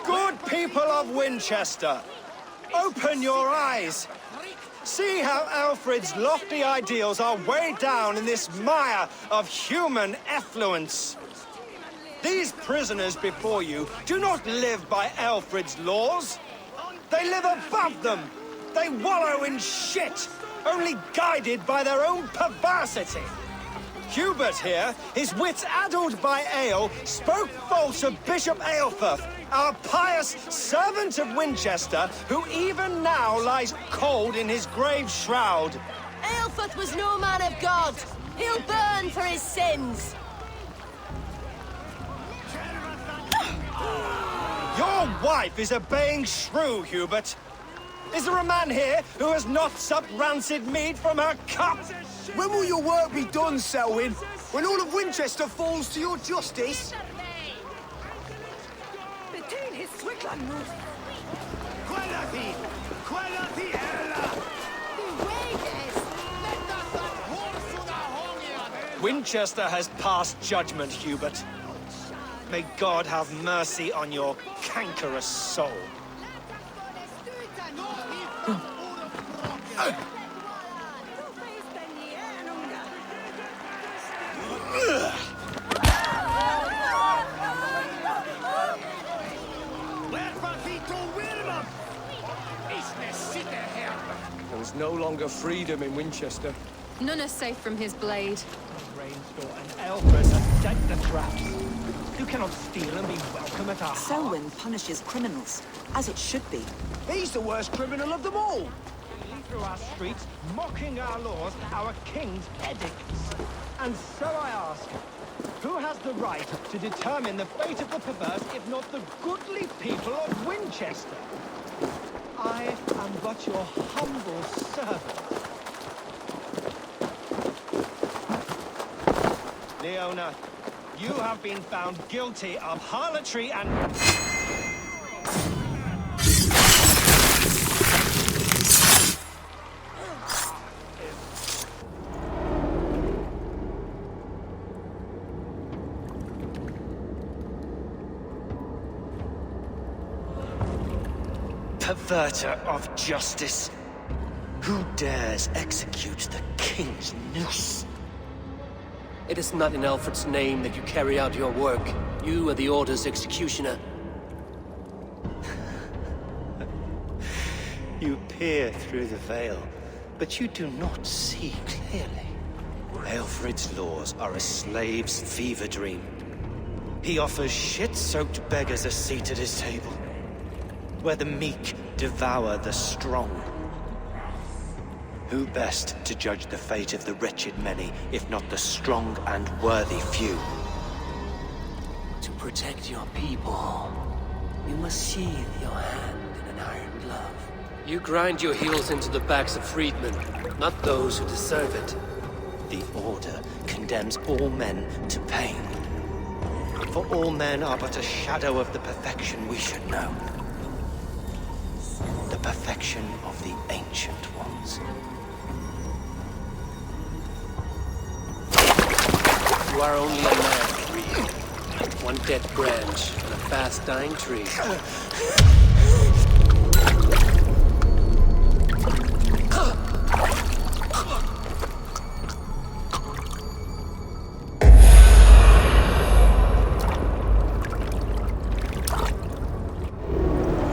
Good people of Winchester, open your eyes. See how Alfred's lofty ideals are weighed down in this mire of human effluence. These prisoners before you do not live by Alfred's laws. They live above them. They wallow in shit, only guided by their own perversity. Hubert here, his wits addled by ale, spoke false of Bishop Aelfirth, our pious servant of Winchester, who even now lies cold in his grave shroud. Aelfirth was no man of God. He'll burn for his sins. Your wife is a baying shrew, Hubert. Is there a man here who has not supped rancid mead from her cup? When will your work be done, Selwyn? When all of Winchester falls to your justice? Winchester has passed judgment, Hubert. May God have mercy on your cankerous soul. There is no longer freedom in Winchester. None are safe from his blade. Rainstor and Alfred have set the traps. You cannot steal and be welcome at our hearth. Selwyn punishes criminals, as it should be. He's the worst criminal of them all. Lead through our streets, mocking our laws, our king's edicts. And so I ask, who has the right to determine the fate of the perverse, if not the goodly people of Winchester? I am but your humble servant. Leona, you have been found guilty of harlotry and... Perverter of justice. Who dares execute the king's noose? It is not in Alfred's name that you carry out your work. You are the Order's executioner. You peer through the veil, but you do not see clearly. Alfred's laws are a slave's fever dream. He offers shit-soaked beggars a seat at his table, where the meek devour the strong. Who best to judge the fate of the wretched many, if not the strong and worthy few? To protect your people, you must sheathe your hand in an iron glove. You grind your heels into the backs of freedmen, not those who deserve it. The Order condemns all men to pain. For all men are but a shadow of the perfection we should know. The perfection of the Ancient Ones. You are only a man. One dead branch and a fast-dying tree.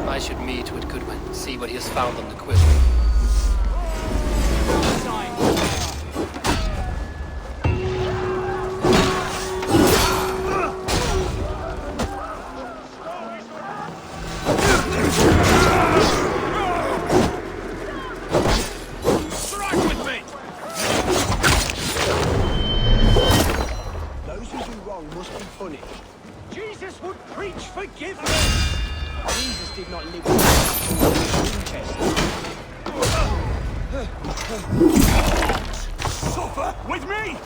I should meet with Goodwin, see what he has found on the quill. Jesus would preach forgiveness! Jesus did not live in Winchester. Suffer with me!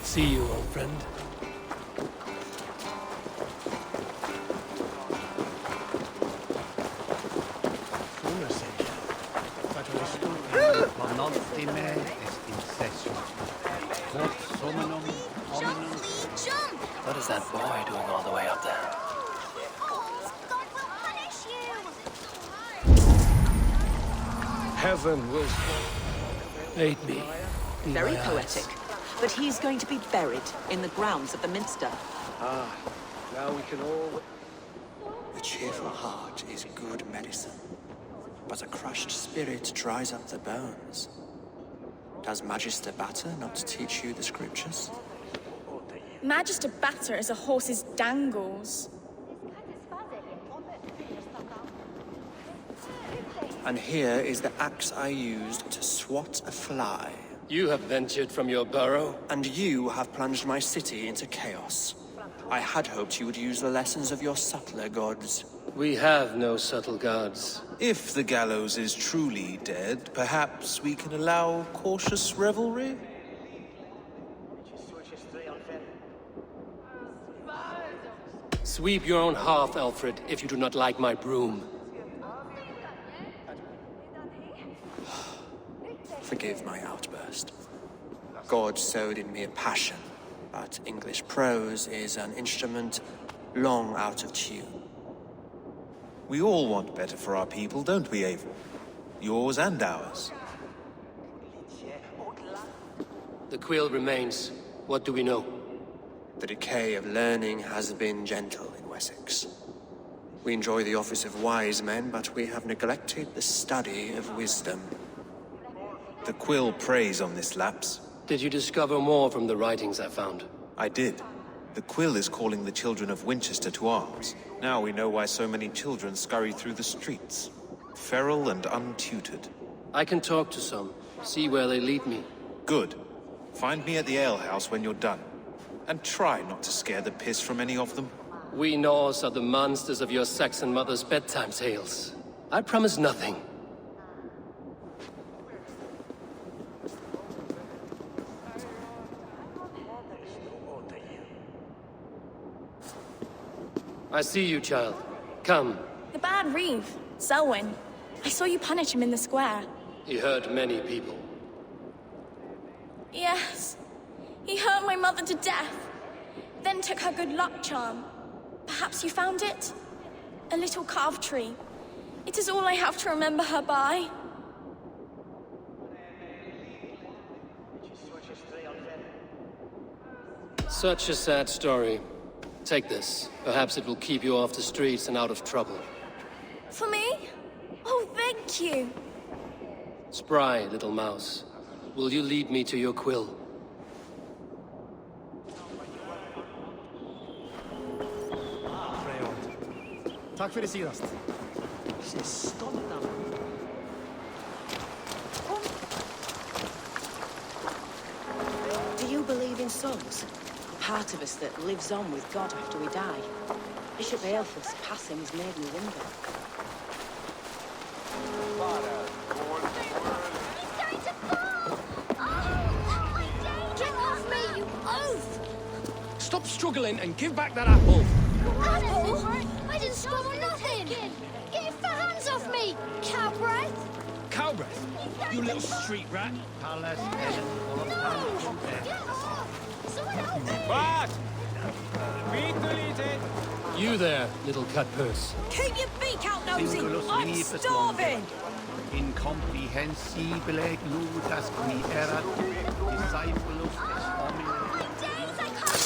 See you, old friend. What is that boy doing all the way up there? Heaven will Aid me. Be Very my eyes. poetic. But he's going to be buried in the grounds of the Minster. now we can all... A cheerful heart is good medicine, but a crushed spirit dries up the bones. Does Magister Batter not teach you the scriptures? Magister Batter is a horse's dangles. And here is the axe I used to swat a fly. You have ventured from your burrow. And you have plunged my city into chaos. I had hoped you would use the lessons of your subtler gods. We have no subtle gods. If the gallows is truly dead, perhaps we can allow cautious revelry? Sweep your own hearth, Alfred, if you do not like my broom. Forgive my outburst. God sowed in me a passion, but English prose is an instrument long out of tune. We all want better for our people, don't we, Eivor? Yours and ours. The quill remains. What do we know? The decay of learning has been gentle in Wessex. We enjoy the office of wise men, but we have neglected the study of wisdom. The quill preys on this lapse. Did you discover more from the writings I found? I did. The quill is calling the children of Winchester to arms. Now we know why so many children scurry through the streets. Feral and untutored. I can talk to some, see where they lead me. Good. Find me at the alehouse when you're done. And try not to scare the piss from any of them. We Norse are the monsters of your Saxon mother's bedtime tales. I promise nothing. I see you, child. Come. The bad Reeve, Selwyn. I saw you punish him in the square. He hurt many people. Yes. He hurt my mother to death. Then took her good luck charm. Perhaps you found it? A little carved tree. It is all I have to remember her by. Such a sad story. Take this. Perhaps it will keep you off the streets and out of trouble. For me? Oh, thank you. Spry, little mouse. Will you lead me to your quill? Tack för det senast. Do you believe in souls? Part of us that lives on with God after we die. Bishop Aelfus passing has made me wonder. Get off me, you oaf! Stop struggling and give back that apple. Apple? I didn't swallow nothing! Get your hands off me, cow breath! Cow breath. You little street rat. No! Get off! Someone help me! What? You there, little cutpurse. Keep your beak out, Nosy! I'm starving! Incomprehensibile ludas qui erat discipulus ex homine. Days, I can't...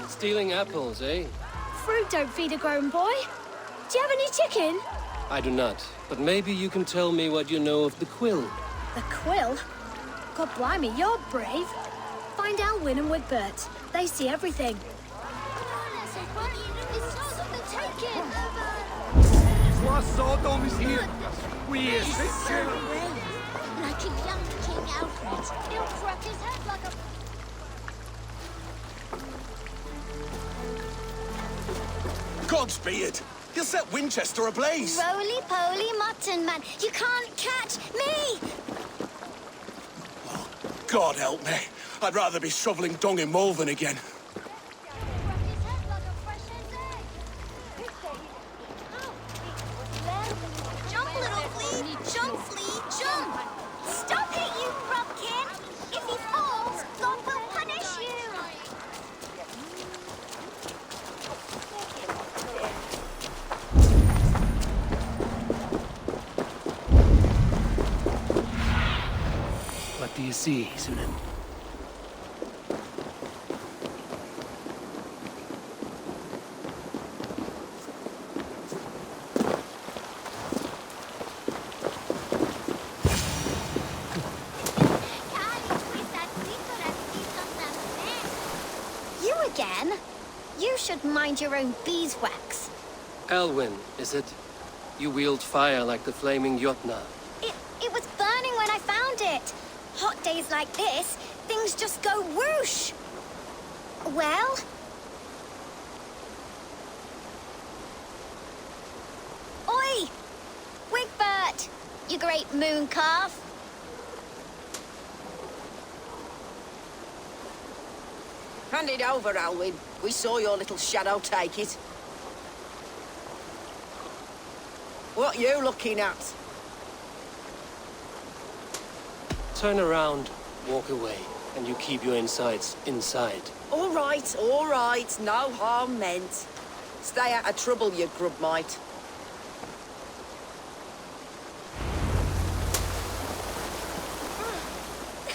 Stealing apples, eh? Fruit don't feed a grown boy. Do you have any chicken? I do not. But maybe you can tell me what you know of the quill. The quill? God blimey, you're brave. Find Elwyn and Wigbert. They see everything. Sodom is here. We are sick. Like a young King Alfred. He'll crack his head like a... Godspeed! You'll set Winchester ablaze! Roly-poly mutton man, you can't catch me! God help me. I'd rather be shoveling dung in Malvern again. Jump, little flea! Jump, flea, jump! Stop it, you grubkin! If he falls, God will punish you! What do you see, Sunan? You again? You should mind your own beeswax. Elwyn, is it? You wield fire like the flaming Jotna. It was burning when I found it. Hot days like this, things just go whoosh. Well? Oi! Wigbert! You great moon calf! Hand it over, Alwyn. We saw your little shadow take it. What you looking at? Turn around, walk away, and you keep your insides inside. All right, no harm meant. Stay out of trouble, you grub mite.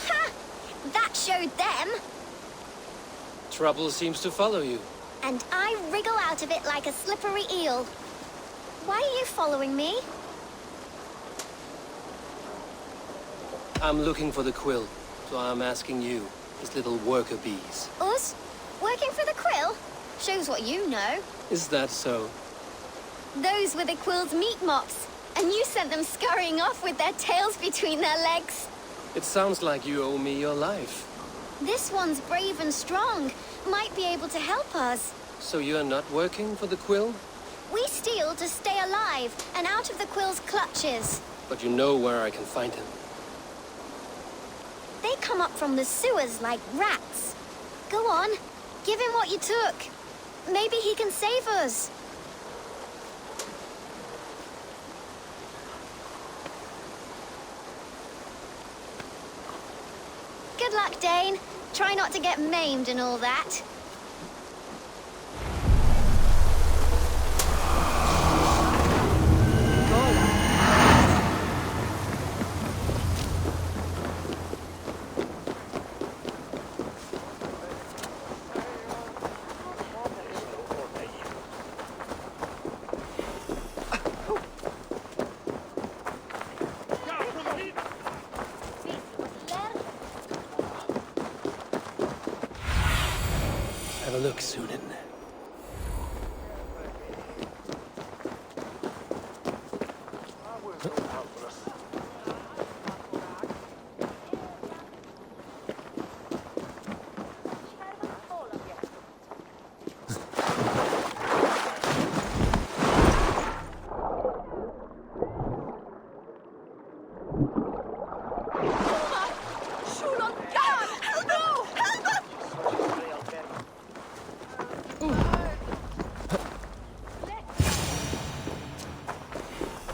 Ha! That showed them. Trouble seems to follow you. And I wriggle out of it like a slippery eel. Why are you following me? I'm looking for the quill, so I'm asking you, his little worker bees. Us? Working for the quill? Shows what you know. Is that so? Those were the quill's meat mops, and you sent them scurrying off with their tails between their legs. It sounds like you owe me your life. This one's brave and strong. Might be able to help us. So you're not working for the quill? We steal to stay alive and out of the quill's clutches. But you know where I can find him. They come up from the sewers like rats. Go on, give him what you took. Maybe he can save us. Good luck, Dane. Try not to get maimed and all that. Have a look, Sunan.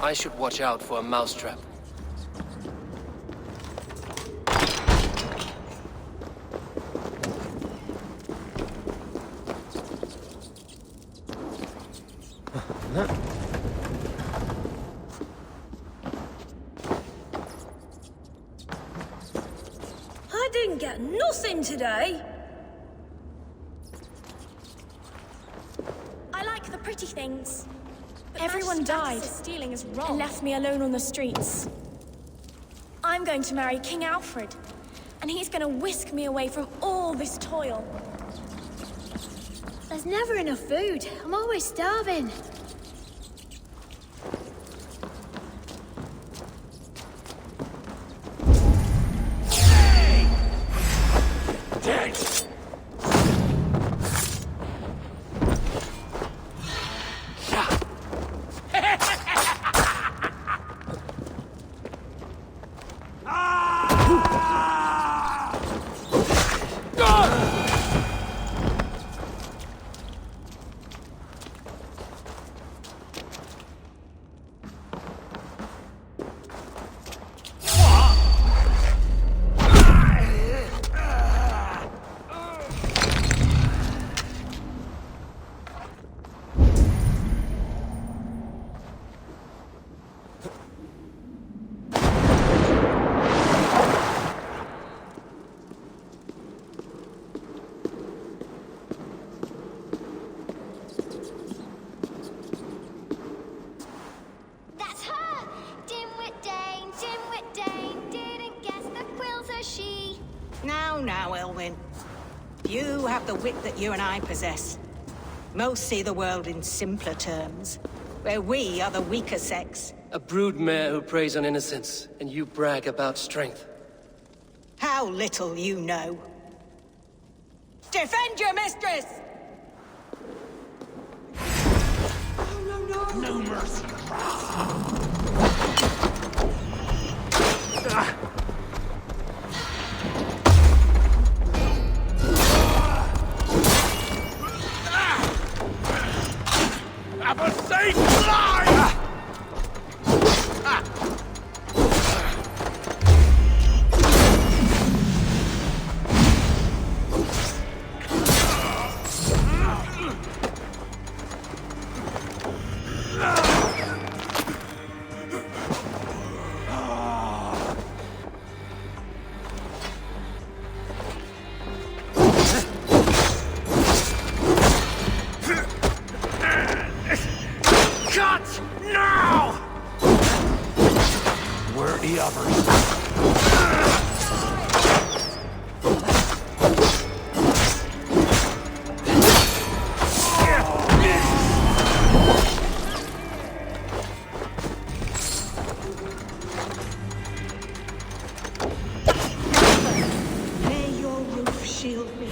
I should watch out for a mousetrap. I didn't get nothing today. I like the pretty things. But everyone died. Stealing is wrong. And left me alone on the streets. I'm going to marry King Alfred, and he's going to whisk me away from all this toil. There's never enough food. I'm always starving. Dead! Selwyn. You have the wit that you and I possess. Most see the world in simpler terms, where we are the weaker sex. A broodmare who preys on innocence, and you brag about strength. How little you know. Defend your mistress! No mercy. Have a safe life! Cut! Now! Where are the others? May your roof shield me.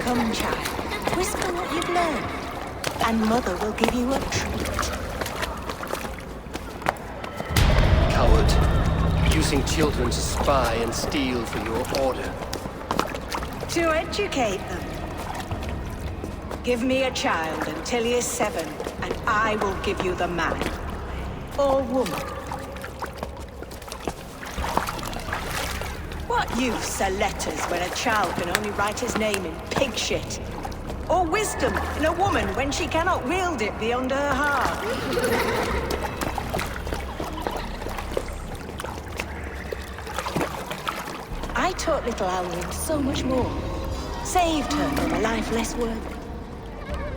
Come, child. Whisper what you've learned, and Mother will give you a treat. Coward. Using children to spy and steal for your order. To educate them. Give me a child until he is 7, and I will give you the man. Or woman. What use are letters when a child can only write his name in pig shit? Or wisdom in a woman when she cannot wield it beyond her heart? I taught little Alwyn so much more. Saved her from a life less worthy.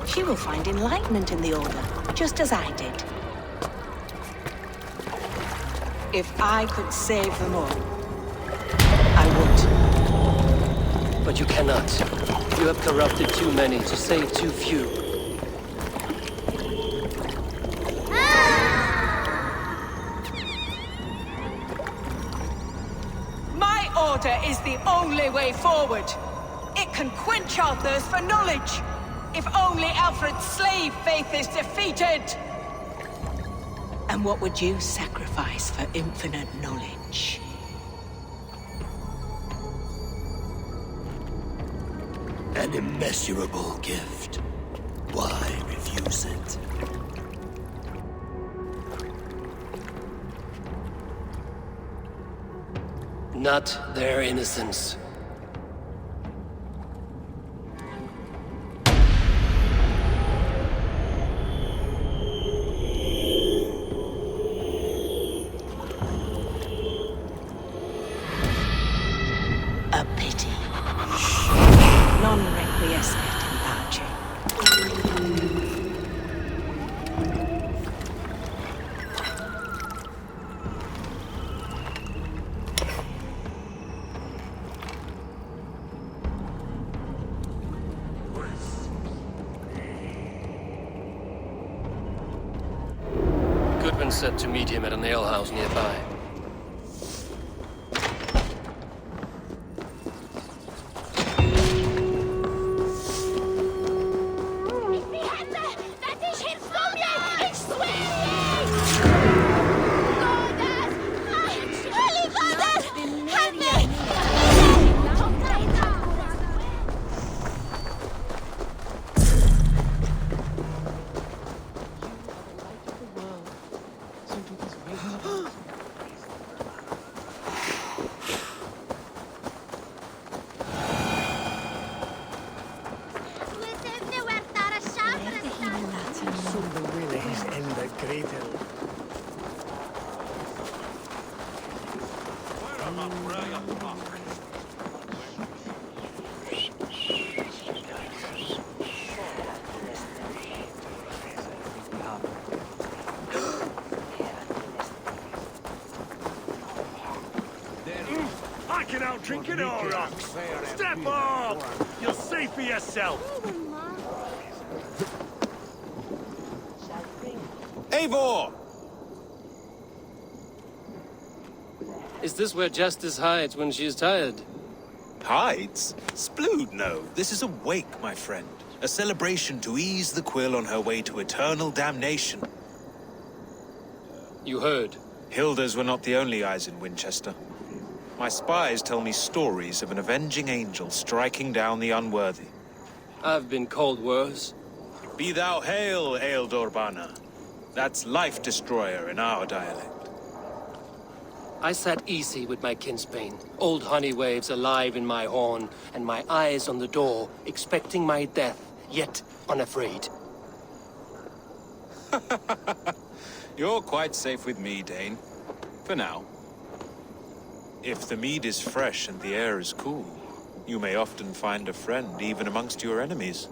She will find enlightenment in the Order, just as I did. If I could save them all, I would. But you cannot. You have corrupted too many to save too few. My order is the only way forward. It can quench our thirst for knowledge. If only Alfred's slave faith is defeated. And what would you sacrifice for infinite knowledge? An immeasurable gift. Why refuse it? Not their innocence. A pity. Non requiescat in pace. Goodman said to meet him at an alehouse nearby. I can out-drink it all, Rocks. Step up! You'll see for yourself. Eivor! Is this where Justice hides when she is tired? Hides? Splood, no. This is a wake, my friend. A celebration to ease the quill on her way to eternal damnation. You heard. Hilda's were not the only eyes in Winchester. My spies tell me stories of an avenging angel striking down the unworthy. I've been called worse. Be thou hail, Ealdor. That's Life Destroyer in our dialect. I sat easy with my kinsbane, old honey waves alive in my horn, and my eyes on the door, expecting my death, yet unafraid. You're quite safe with me, Dane. For now. If the mead is fresh and the air is cool, you may often find a friend even amongst your enemies.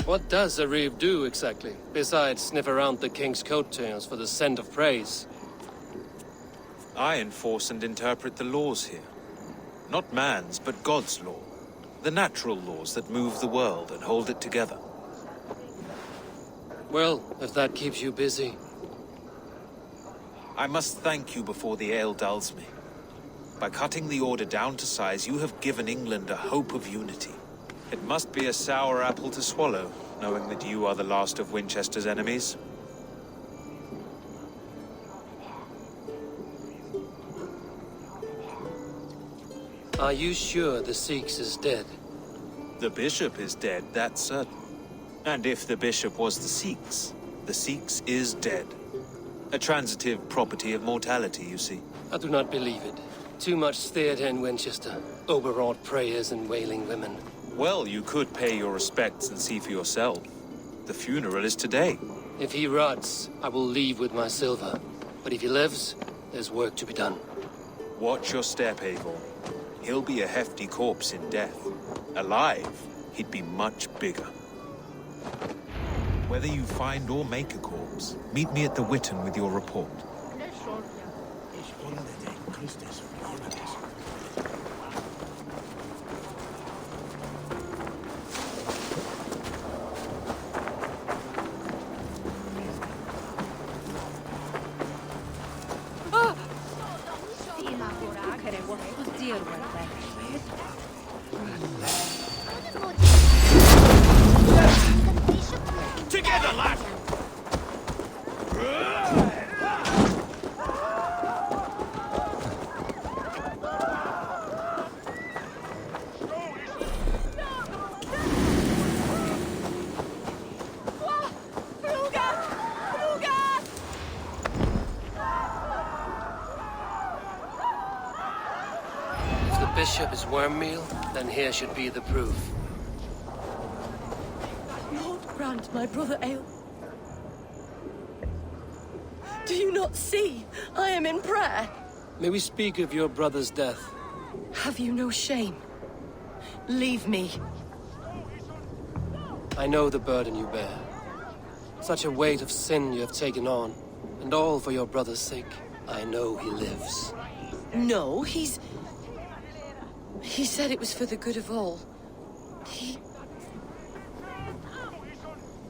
What does a reeve do exactly, besides sniff around the king's coattails for the scent of praise? I enforce and interpret the laws here. Not man's, but God's law. The natural laws that move the world and hold it together. Well, if that keeps you busy. I must thank you before the ale dulls me. By cutting the order down to size, you have given England a hope of unity. It must be a sour apple to swallow, knowing that you are the last of Winchester's enemies. Are you sure the Sikhs is dead? The bishop is dead, that's certain. And if the bishop was the Sikhs is dead. A transitive property of mortality, you see. I do not believe it. Too much theatre in Winchester. Overwrought prayers and wailing women. Well, you could pay your respects and see for yourself. The funeral is today. If he rots, I will leave with my silver. But if he lives, there's work to be done. Watch your step, Eivor. He'll be a hefty corpse in death. Alive, he'd be much bigger. Whether you find or make a corpse, meet me at the Witten with your report. Together, lad! If the bishop is worm meal, then here should be the proof. Lord grant my brother ale. Do you not see? I am in prayer. May we speak of your brother's death? Have you no shame? Leave me. I know the burden you bear. Such a weight of sin you have taken on. And all for your brother's sake. I know he lives. No, He said it was for the good of all.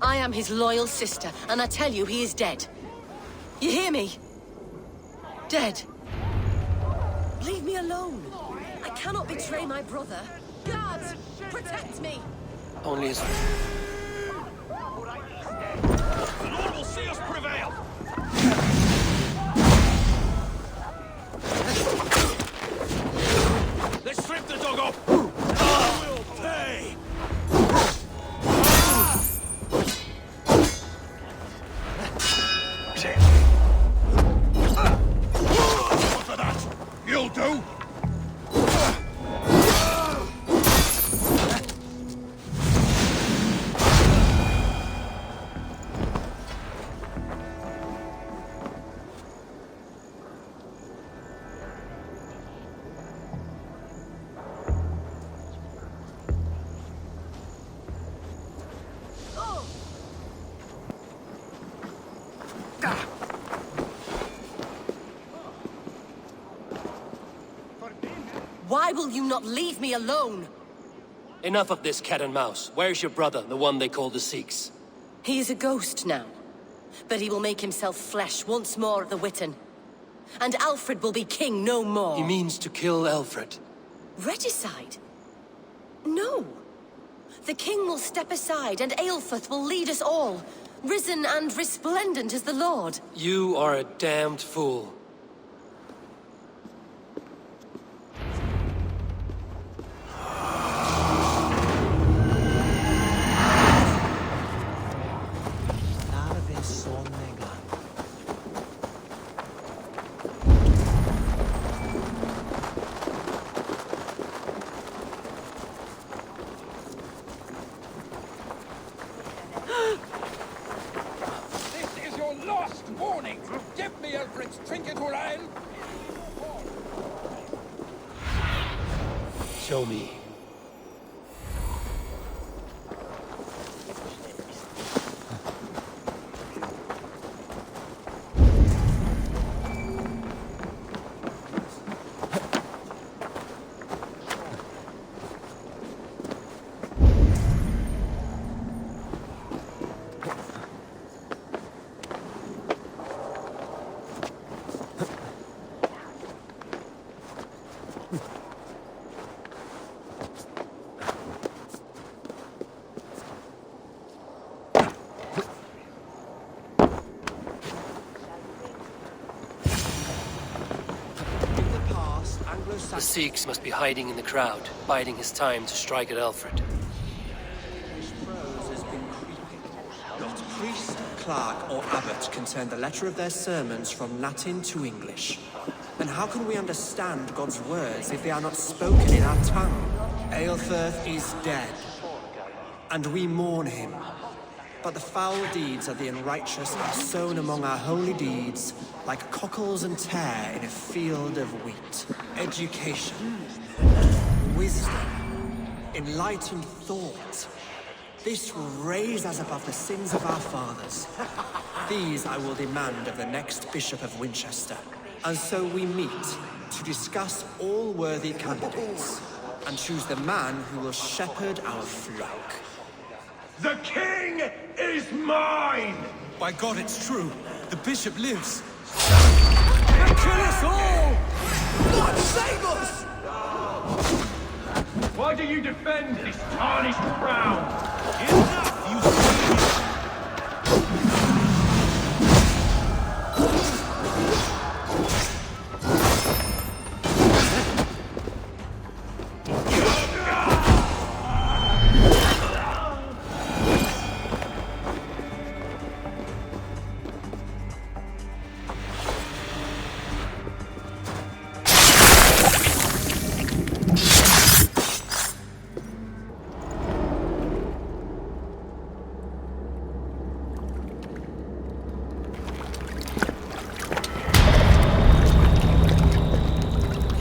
I am his loyal sister, and I tell you he is dead. You hear me? Dead. Leave me alone. I cannot betray my brother. Guards, protect me! Only his... The Lord will see us prevail! Let's strip the dog off! I will pay! What for that? You'll do! Why will you not leave me alone? Enough of this cat and mouse. Where's your brother, the one they call the Sikhs? He is a ghost now. But he will make himself flesh once more at the Witten. And Alfred will be king no more. He means to kill Alfred. Regicide? No. The king will step aside and Aelfrith will lead us all, risen and resplendent as the Lord. You are a damned fool. This is your last warning! Give me Alfred's trinket or I'll... Show me. The Sikhs must be hiding in the crowd, biding his time to strike at Alfred. Not priest, clerk, or abbot can turn the letter of their sermons from Latin to English. And how can we understand God's words if they are not spoken in our tongue? Aelfrith is dead, and we mourn him. But the foul deeds of the unrighteous are sown among our holy deeds, like cockles and tare in a field of wheat. Education, wisdom, enlightened thought. This will raise us above the sins of our fathers. These I will demand of the next Bishop of Winchester. And so we meet to discuss all worthy candidates and choose the man who will shepherd our flock. The king is mine! By God, it's true. The bishop lives. Kill us all! God save us! Why do you defend this tarnished crown? Enough, you see!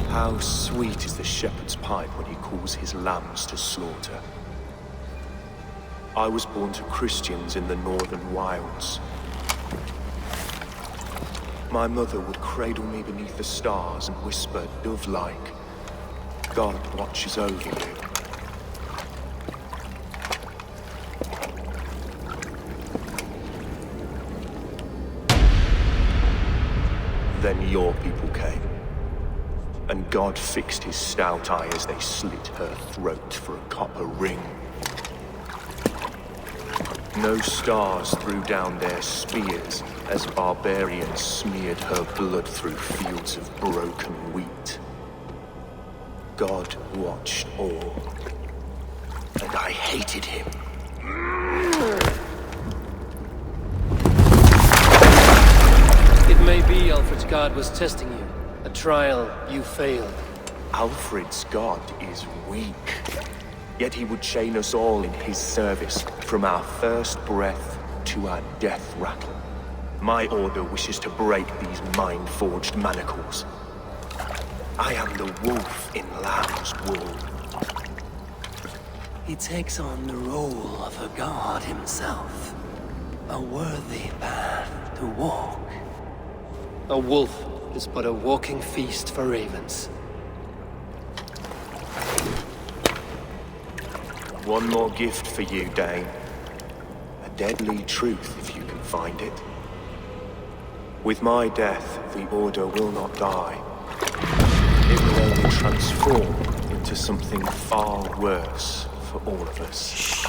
How sweet is the shepherd's pipe when he calls his lambs to slaughter. I was born to Christians in the northern wilds. My mother would cradle me beneath the stars and whisper, dove-like, God watches over you. Then your people came. And God fixed his stout eye as they slit her throat for a copper ring. No stars threw down their spears as barbarians smeared her blood through fields of broken wheat. God watched all, and I hated him. It may be Alfred's God was testing you. A trial you failed. Alfred's God is weak. Yet he would chain us all in his service, from our first breath to our death rattle. My order wishes to break these mind-forged manacles. I am the wolf in lamb's wool. He takes on the role of a god himself. A worthy path to walk. A wolf is but a walking feast for ravens. One more gift for you, Dane. A deadly truth, if you can find it. With my death, the Order will not die. It will only transform into something far worse for all of us.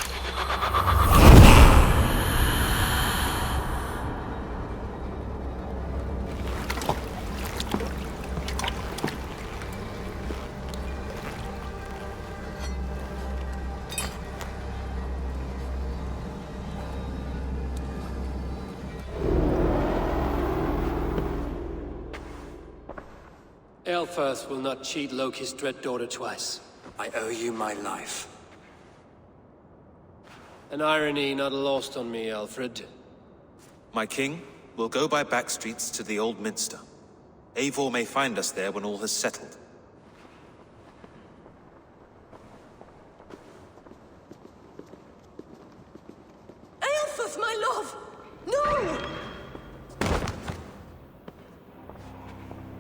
Aelfirth will not cheat Loki's dread daughter twice. I owe you my life. An irony not lost on me, Alfred. My king, we'll go by back streets to the Old Minster. Eivor may find us there when all has settled. Aelfirth, my love! No!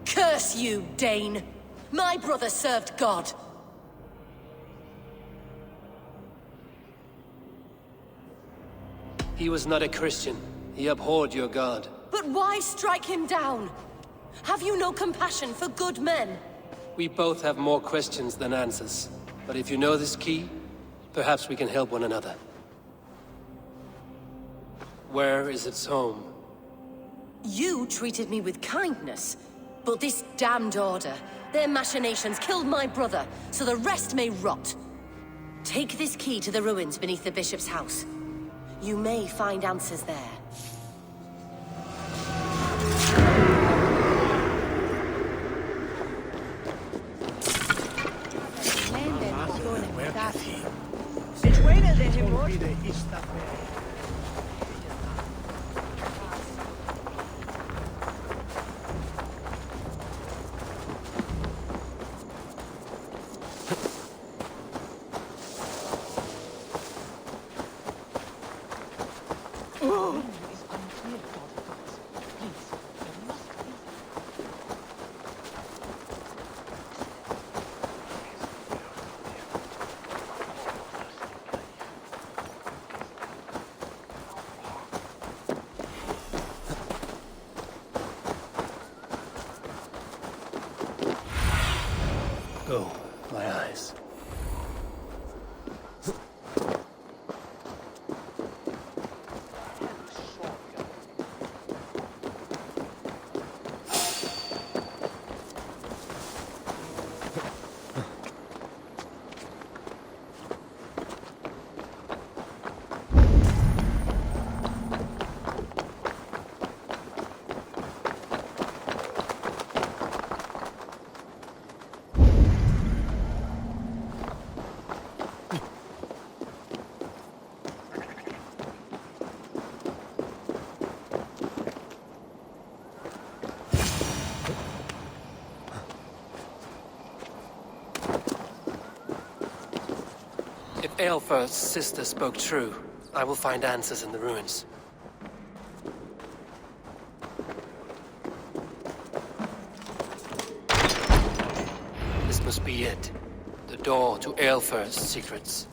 Curse you, Dane! My brother served God. He was not a Christian. He abhorred your god. But why strike him down? Have you no compassion for good men? We both have more questions than answers. But if you know this key, perhaps we can help one another. Where is its home? You treated me with kindness. But this damned Order, their machinations killed my brother, so the rest may rot. Take this key to the ruins beneath the Bishop's house. You may find answers there. Go, my eyes. If Aelfirth's sister spoke true, I will find answers in the ruins. This must be it. The door to Aelfirth's secrets.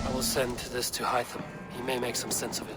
I will send this to Hytham. He may make some sense of it.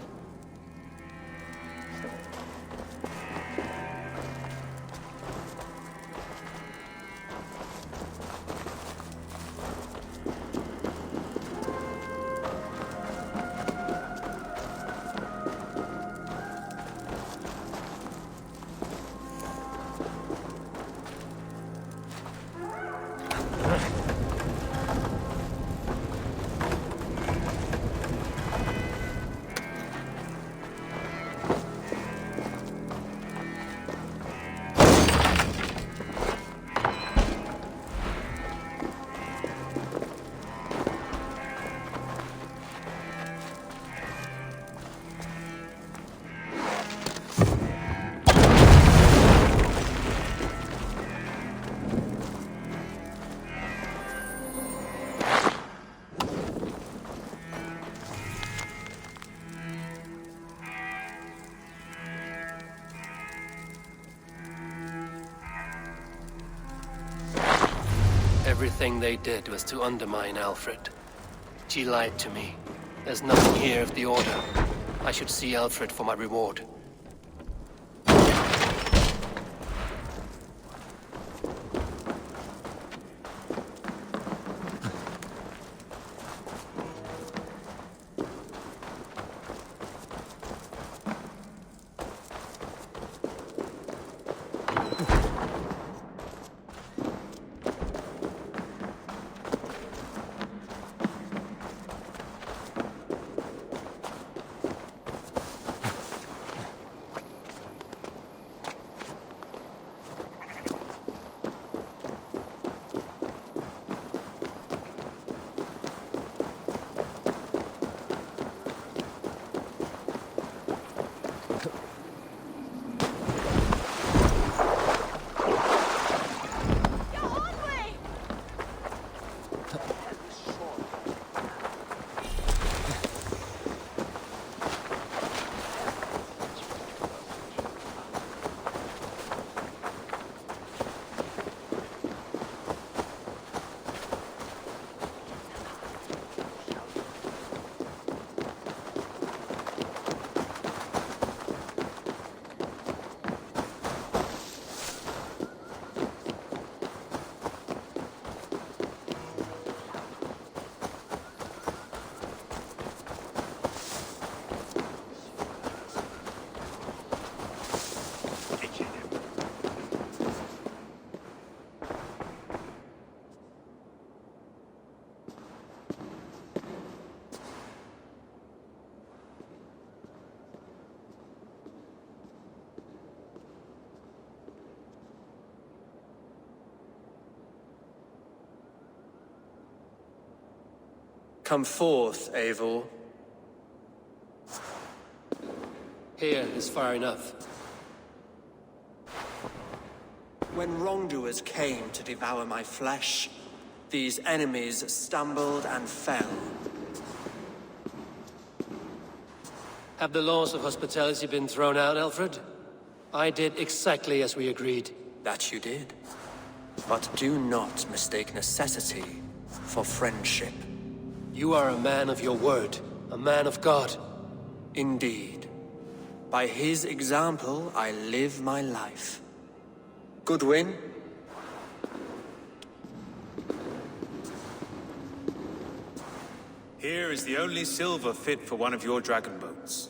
Everything they did was to undermine Alfred. She lied to me. There's nothing here of the Order. I should see Alfred for my reward. Come forth, Eivor. Here is far enough. When wrongdoers came to devour my flesh, these enemies stumbled and fell. Have the laws of hospitality been thrown out, Alfred? I did exactly as we agreed. That you did. But do not mistake necessity for friendship. You are a man of your word, a man of God. Indeed. By his example, I live my life. Goodwin? Here is the only silver fit for one of your dragon boats.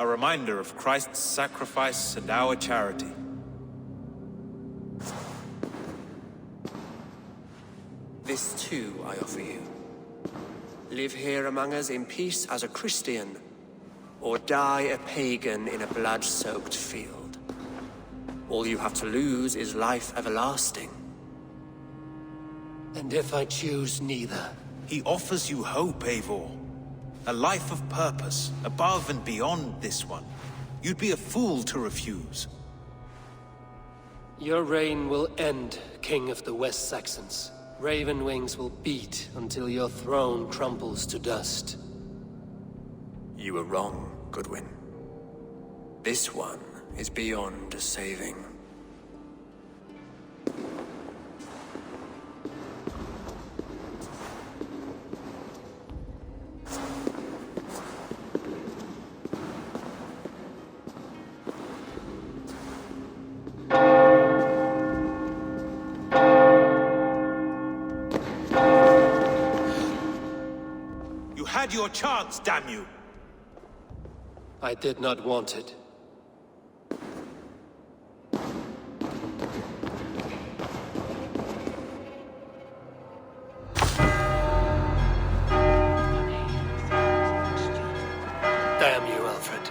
A reminder of Christ's sacrifice and our charity. This too I offer you. Live here among us in peace as a Christian, or die a pagan in a blood-soaked field. All you have to lose is life everlasting. And if I choose neither? He offers you hope, Eivor. A life of purpose, above and beyond this one. You'd be a fool to refuse. Your reign will end, King of the West Saxons. Raven wings will beat until your throne crumbles to dust. You were wrong, Goodwin. This one is beyond saving. Had your chance, damn you! I did not want it. Damn you, Alfred.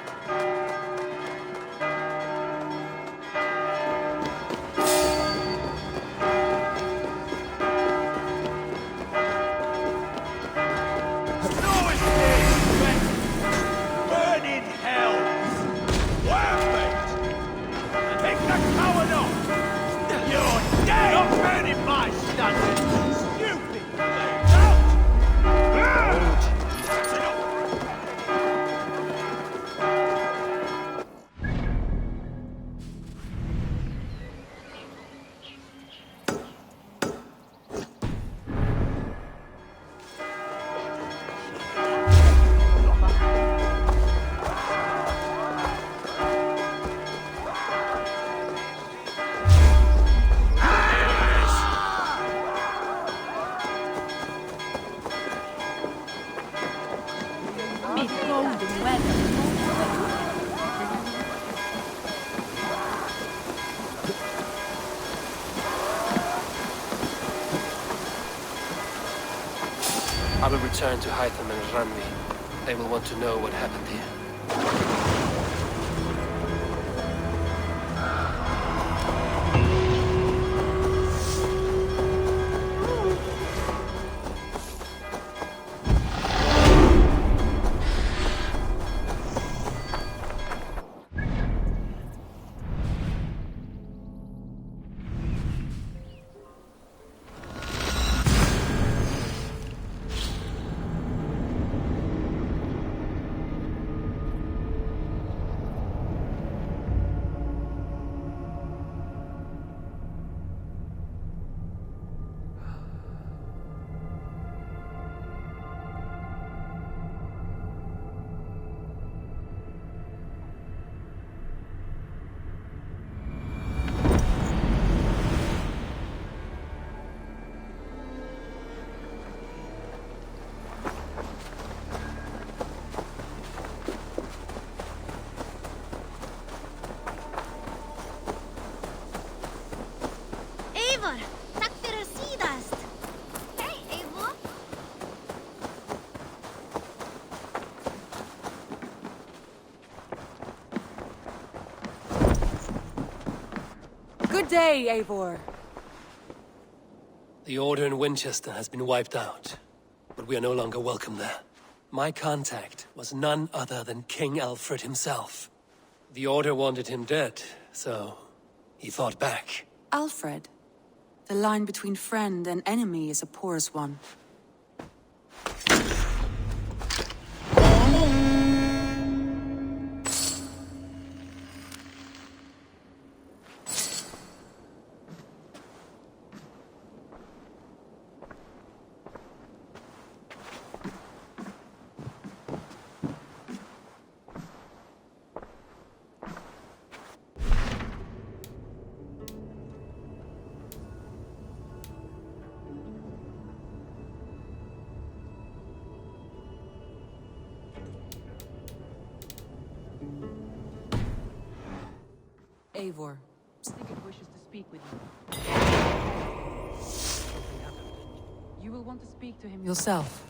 return to Hytham and Ranvi. They will want to know what happened here. Eivor, tack för sidast. Hej, Eivor. Good day, Eivor. The Order in Winchester has been wiped out, but we are no longer welcome there. My contact was none other than King Alfred himself. The Order wanted him dead, so he fought back. Alfred. The line between friend and enemy is a porous one. Eivor. Sigurd wishes to speak with you. You will want to speak to him yourself.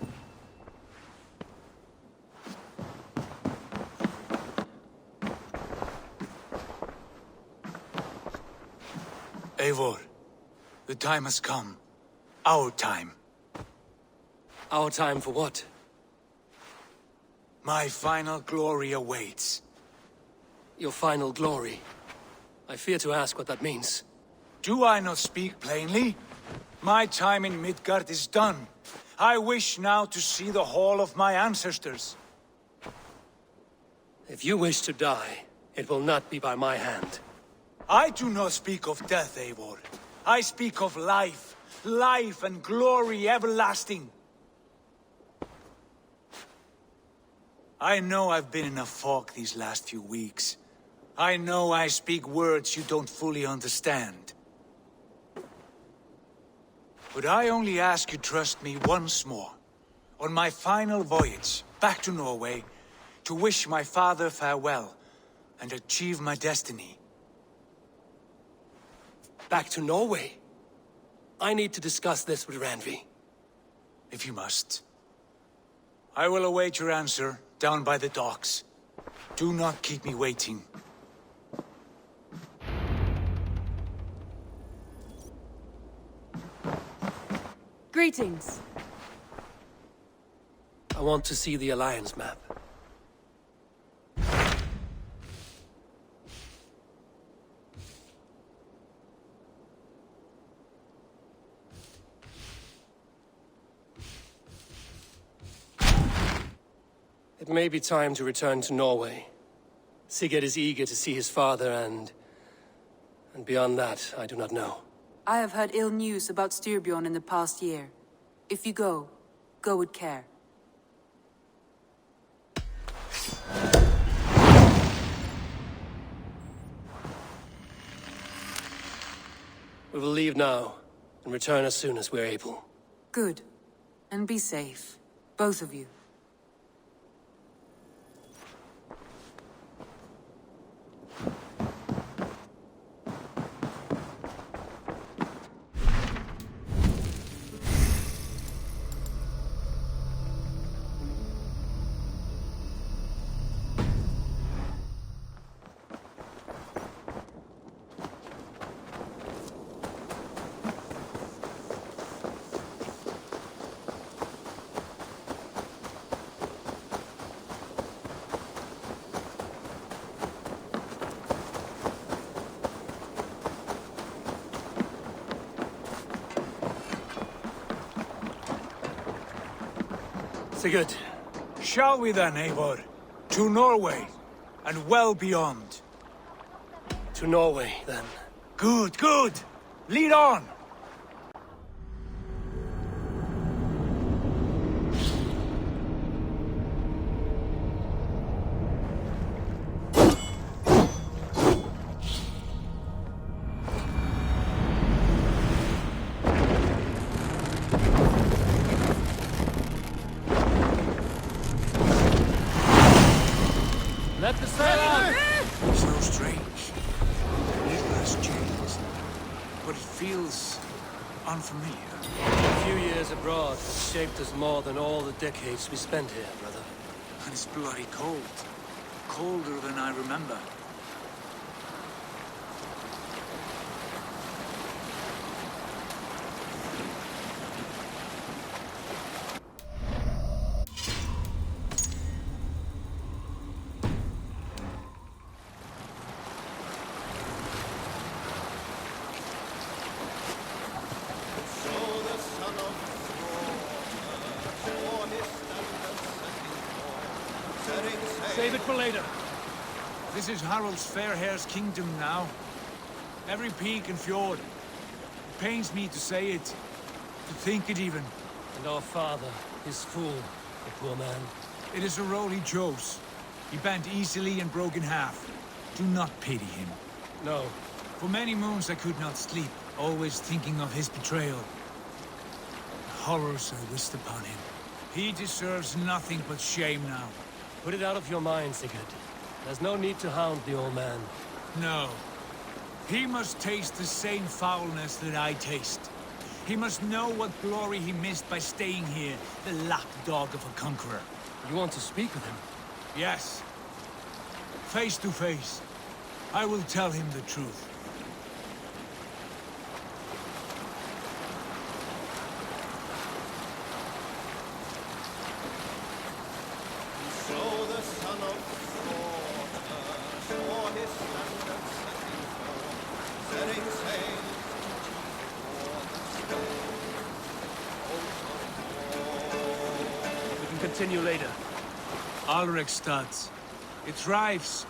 Eivor, the time has come. Our time. Our time for what? My final glory awaits. Your final glory? I fear to ask what that means. Do I not speak plainly? My time in Midgard is done. I wish now to see the hall of my ancestors. If you wish to die, it will not be by my hand. I do not speak of death, Eivor. I speak of life. Life and glory everlasting. I know I've been in a fog these last few weeks. I know I speak words you don't fully understand. But I only ask you trust me once more. On my final voyage back to Norway, to wish my father farewell and achieve my destiny. Back to Norway? I need to discuss this with Ranvi. If you must. I will await your answer down by the docks. Do not keep me waiting. Greetings. I want to see the Alliance map. It may be time to return to Norway. Sigurd is eager to see his father and beyond that, I do not know. I have heard ill news about Styrbjorn in the past year. If you go with care. We will leave now, and return as soon as we're able. Good. And be safe. Both of you. Sigurd. Shall we then, Eivor? To Norway, and well beyond. To Norway, then. Good, good! Lead on! Let the sail out! So strange. Needless changes. But it feels unfamiliar. A few years abroad has shaped us more than all the decades we spent here, brother. And it's bloody cold. Colder than I remember. Save it for later. This is Harald's fair hair's kingdom now. Every peak and fjord. It pains me to say it, to think it even. And our father, his fool, the poor man. It is a role he chose. He bent easily and broke in half. Do not pity him. No. For many moons I could not sleep, always thinking of his betrayal. The horrors I wished upon him. He deserves nothing but shame now. Put it out of your mind, Sigurd. There's no need to hound the old man. No. He must taste the same foulness that I taste. He must know what glory he missed by staying here, the lapdog of a conqueror. You want to speak with him? Yes. Face to face. I will tell him the truth. Continue later. Alrekstad. It thrives.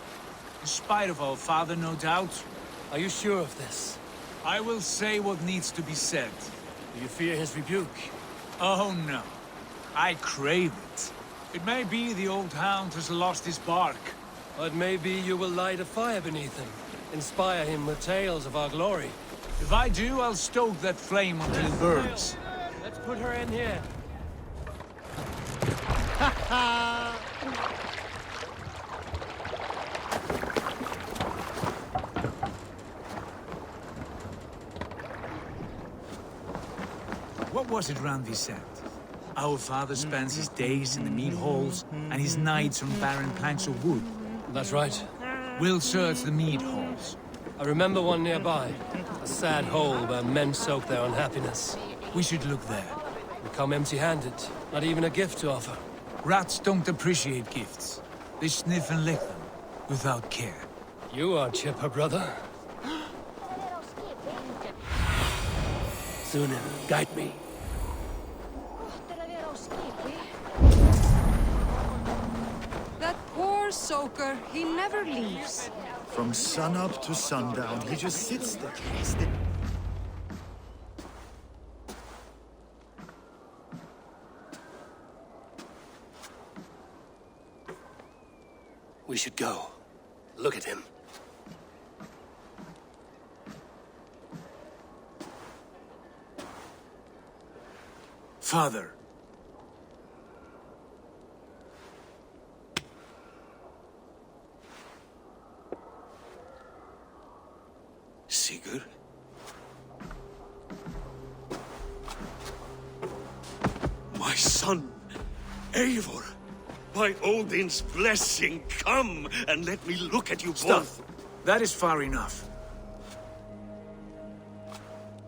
In spite of our father, no doubt. Are you sure of this? I will say what needs to be said. Do you fear his rebuke? Oh no. I crave it. It may be the old hound has lost his bark. But maybe you will light a fire beneath him. Inspire him with tales of our glory. If I do, I'll stoke that flame until it burns. Let's put her in here. What was it Randvi said? Our father spends his days in the mead halls and his nights on barren planks of wood. That's right. We'll search the mead halls. I remember one nearby. A sad hole where men soak their unhappiness. We should look there. We come empty-handed. Not even a gift to offer. Rats don't appreciate gifts. They sniff and lick them, without care. You are chipper, brother. Sunan, guide me. That poor soaker, he never leaves. From sunup to sundown, he just sits there. We should go. Look at him. Father. Sigurd? My son, Eivor. By Odin's blessing, come and let me look at you both. That is far enough.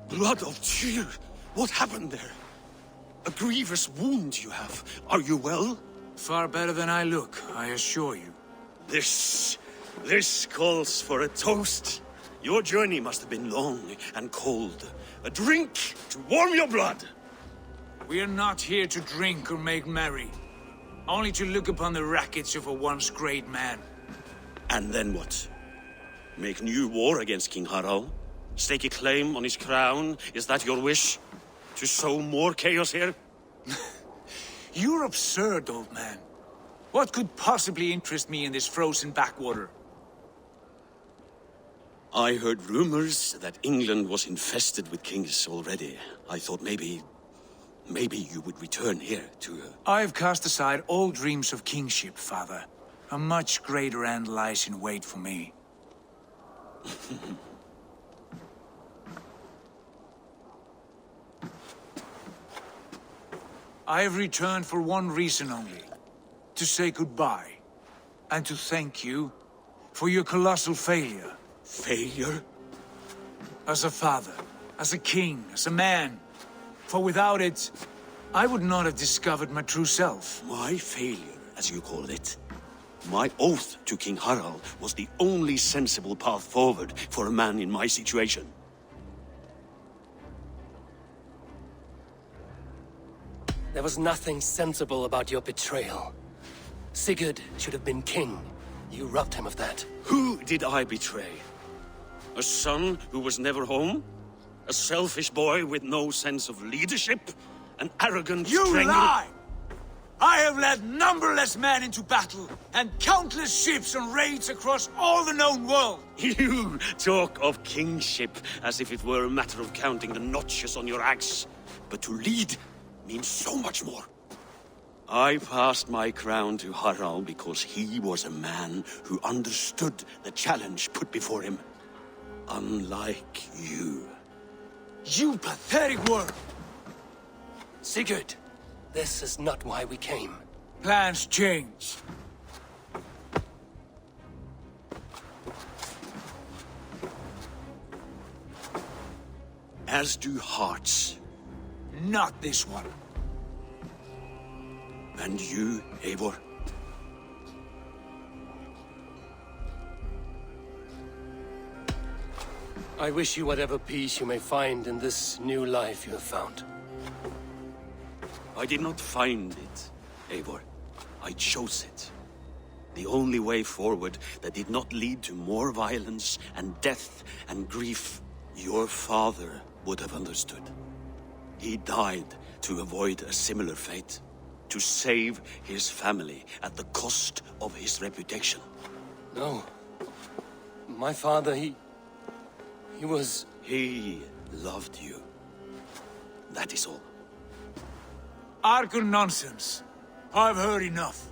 Blood of Tyr, what happened there? A grievous wound you have. Are you well? Far better than I look, I assure you. This calls for a toast. Your journey must have been long and cold. A drink to warm your blood. We are not here to drink or make merry. only to look upon the wreckage of a once great man. And then what? Make new war against King Harald? Stake a claim on his crown? Is that your wish? To sow more chaos here? You're absurd, old man. What could possibly interest me in this frozen backwater? I heard rumors that England was infested with kings already. I thought maybe you would return here to... I've cast aside all dreams of kingship, father. A much greater end lies in wait for me. I have returned for one reason only. To say goodbye. And to thank you for your colossal failure. Failure? As a father, as a king, as a man. For without it, I would not have discovered my true self. My failure, as you call it. My oath to King Harald was the only sensible path forward for a man in my situation. There was nothing sensible about your betrayal. Sigurd should have been king. You robbed him of that. Who did I betray? A son who was never home? A selfish boy with no sense of leadership? An arrogant You lie! I have led numberless men into battle, and countless ships on raids across all the known world. You talk of kingship as if it were a matter of counting the notches on your axe. But to lead means so much more. I passed my crown to Harald because he was a man who understood the challenge put before him. Unlike you. You pathetic worm! Sigurd, this is not why we came. Plans change. As do hearts. Not this one. And you, Eivor? I wish you whatever peace you may find in this new life you have found. I did not find it, Eivor. I chose it. The only way forward that did not lead to more violence and death and grief. Your father would have understood. He died to avoid a similar fate. To save his family at the cost of his reputation. No. My father, he was... He loved you. That is all. Argon nonsense. I've heard enough.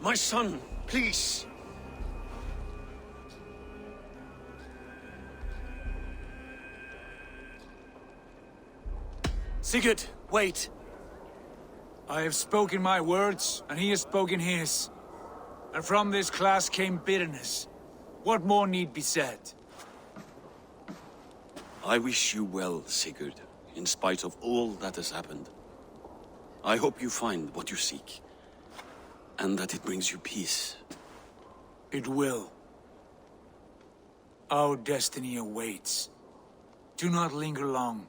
My son, please. Sigurd, wait. I have spoken my words, and he has spoken his. And from this class came bitterness. What more need be said? I wish you well, Sigurd, in spite of all that has happened. I hope you find what you seek, and that it brings you peace. It will. Our destiny awaits. Do not linger long.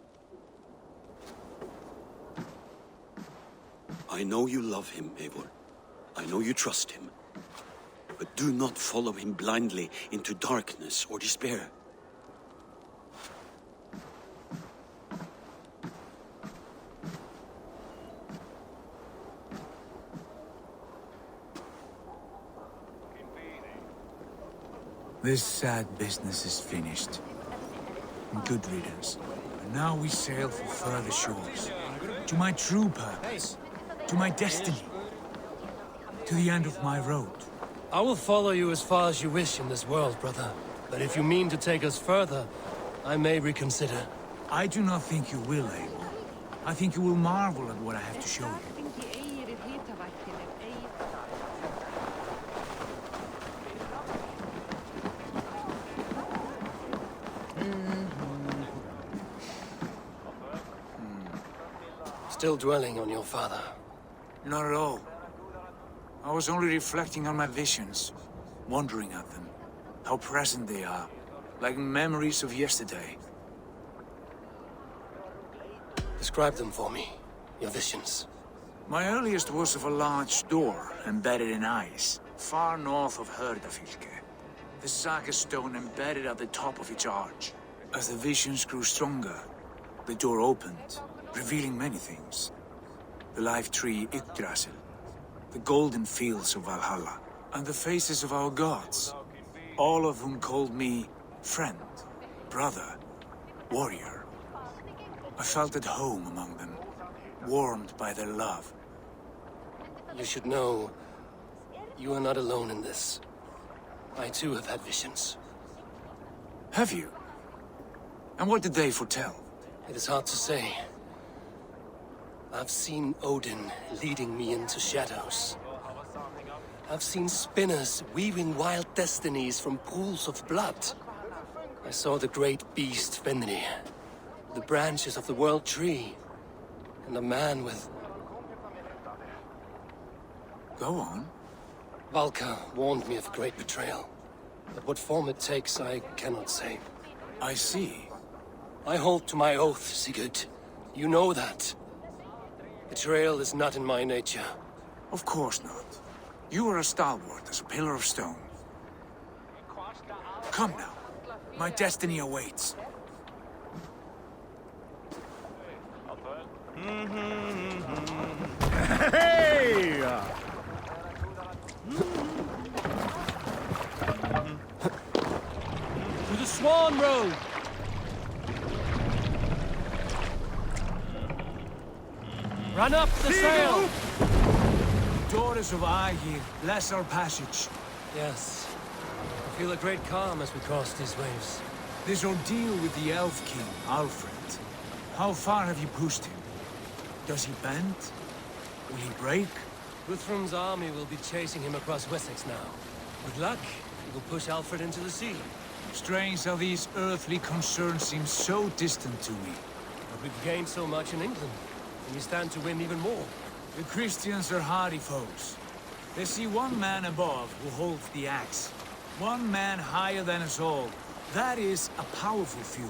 I know you love him, Eivor. I know you trust him. But do not follow him blindly into darkness or despair. This sad business is finished. Good riddance. And now we sail for further shores. To my true purpose. To my destiny. To the end of my road. I will follow you as far as you wish in this world, brother. But if you mean to take us further, I may reconsider. I do not think you will, Abel. I think you will marvel at what I have to show you. Still dwelling on your father? Not at all. I was only reflecting on my visions, wondering at them. How present they are, like memories of yesterday. Describe them for me. your visions? My earliest was of a large door embedded in ice, far north of Herdafylke. The saga stone embedded at the top of its arch. As the visions grew stronger, the door opened, revealing many things. The life tree Yggdrasil, the golden fields of Valhalla, and the faces of our gods, all of whom called me friend, brother, warrior. I felt at home among them, warmed by their love. You should know, you are not alone in this. I too have had visions. Have you? And what did they foretell? It is hard to say. I've seen Odin leading me into shadows. I've seen spinners weaving wild destinies from pools of blood. I saw the great beast Fenrir, the branches of the world tree, and a man with... Go on. Valka warned me of great betrayal. But what form it takes, I cannot say. I see. I hold to my oath, Sigurd. You know that. Betrayal is not in my nature. Of course not. You are as stalwart as a pillar of stone. Come now. My destiny awaits. Hey! To the Swan Road! Run up the sail! Daughters of Aegir, bless our passage. Yes. I feel a great calm as we cross these waves. This ordeal with the Elf King, Alfred. How far have you pushed him? Does he bend? Will he break? Guthrum's army will be chasing him across Wessex now. With luck, he will push Alfred into the sea. Strange how these earthly concerns seem so distant to me. But we've gained so much in England, and we stand to win even more. The Christians are hardy foes. They see one man above who holds the axe. One man higher than us all. That is a powerful fuel.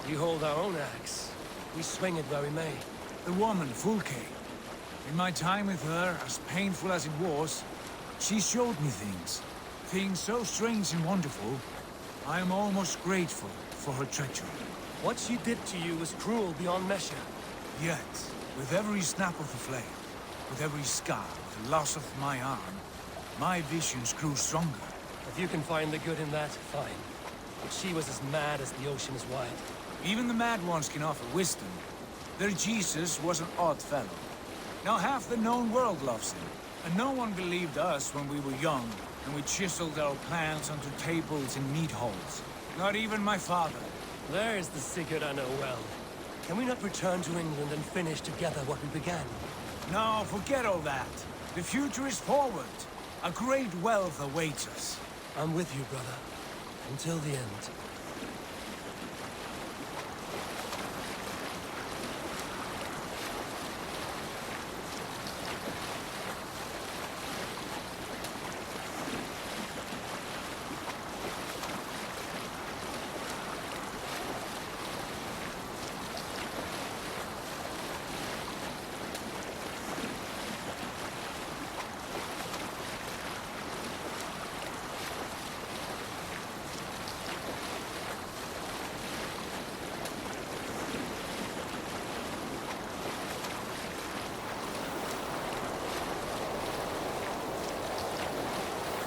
We hold our own axe. We swing it where we may. The woman, Fulke. In my time with her, as painful as it was, she showed me things. Things so strange and wonderful, I am almost grateful for her treachery. What she did to you was cruel beyond measure. Yet, with every snap of the flame, with every scar, the loss of my arm, my visions grew stronger. If you can find the good in that, fine. But she was as mad as the ocean is wide. Even the mad ones can offer wisdom. Their Jesus was an odd fellow. Now half the known world loves him. And no one believed us when we were young, and we chiseled our plans onto tables in meat halls. Not even my father. There is the Sigurd I know well. Can we not return to England and finish together what we began? No, forget all that. The future is forward. A great wealth awaits us. I'm with you, brother. Until the end.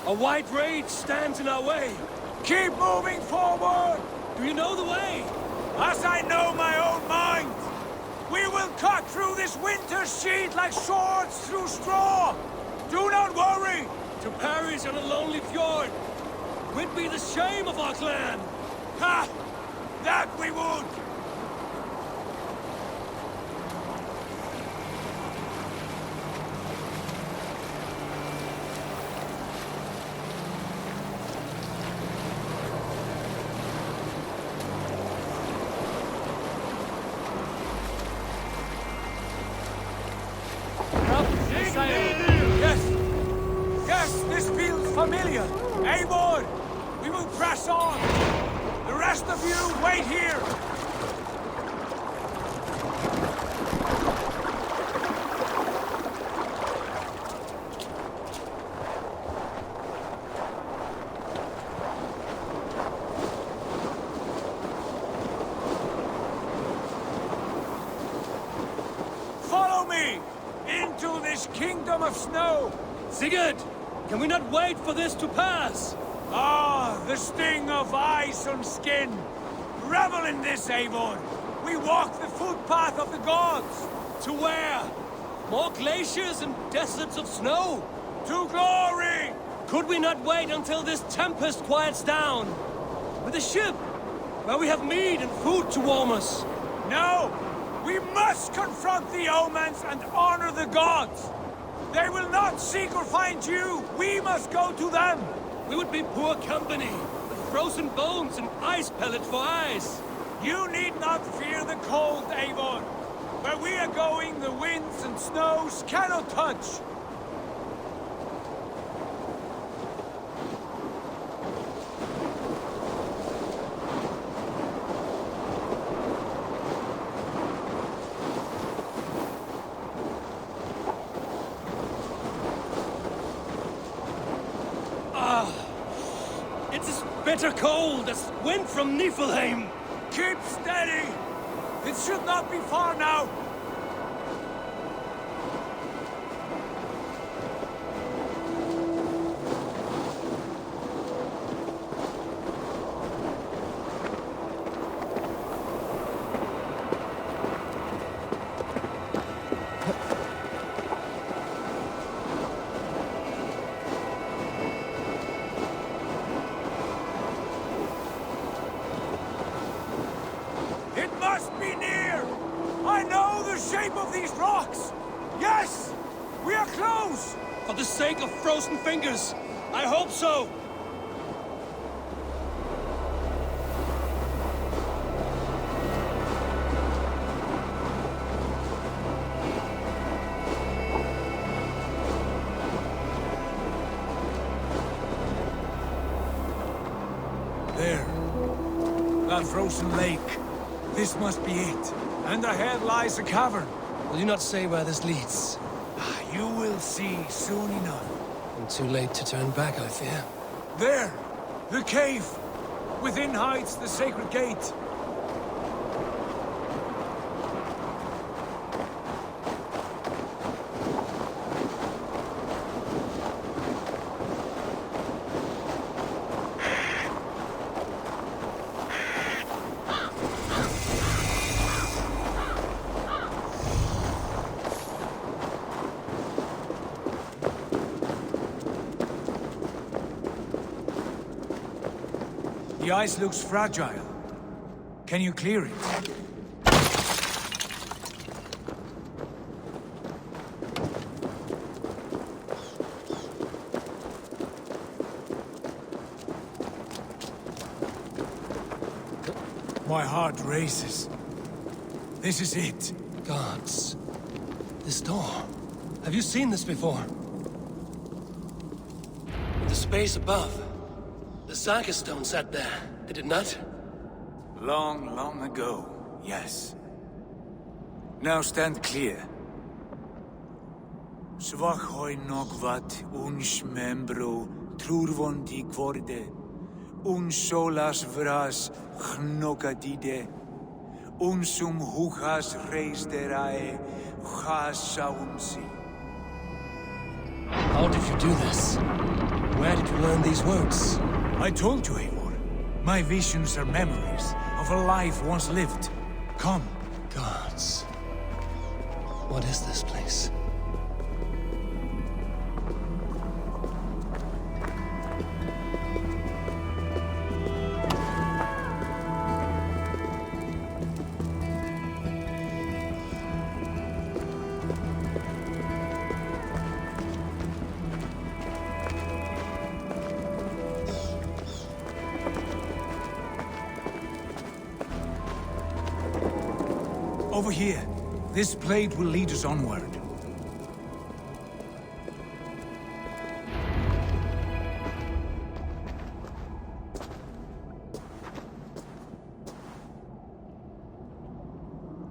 A white rage stands in our way. Keep moving forward! Do you know the way? As I know my own mind! We will cut through this winter's sheet like swords through straw! Do not worry! To perish on a lonely fjord would be the shame of our clan! Ha! That we would! Yes, this feels familiar. Eivor, we will press on. The rest of you, wait here. this kingdom of snow! Sigurd! Can we not wait for this to pass? Ah, the sting of ice on skin! Revel in this, Eivor! We walk the footpath of the gods! To where? More glaciers and deserts of snow? To glory! Could we not wait until this tempest quiets down? With a ship, where we have meat and food to warm us? No! We must confront the omens and honor the gods! They will not seek or find you! We must go to them! We would be poor company, with frozen bones and ice pellets for eyes. You need not fear the cold, Eivor. Where we are going, the winds and snows cannot touch. It's as bitter cold as wind from Niflheim. Keep steady! It should not be far now! Yes! We are close! For the sake of frozen fingers, I hope so! There. That frozen lake. This must be it. And ahead lies a cavern. Will you not say where this leads? You will see soon enough. And too late to turn back, I fear. There! The cave! Within hides the sacred gate. The ice looks fragile. Can you clear it? My heart races. This is it. Gods. This door. Have you seen this before? In the space above. The Saga stone sat there, did it not? Long, long ago, yes. Now stand clear. Svachoi nokvat uns membro trurvondi kvorde, uns solas vras gnokadide, unsum huchas reisterae chasaunsi. How did you do this? Where did you learn these words? I told you, Eivor. My visions are memories of a life once lived. Come. Gods. What is this place? Over here. This blade will lead us onward.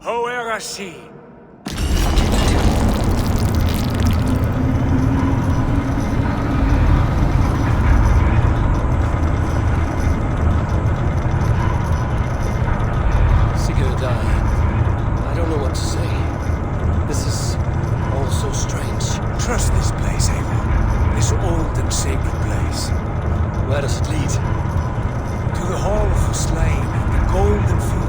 Hoerasi! Sigurd, I don't know what to say. This is all so strange. old and sacred place. Where does it lead? To the Hall of the Slain, the golden field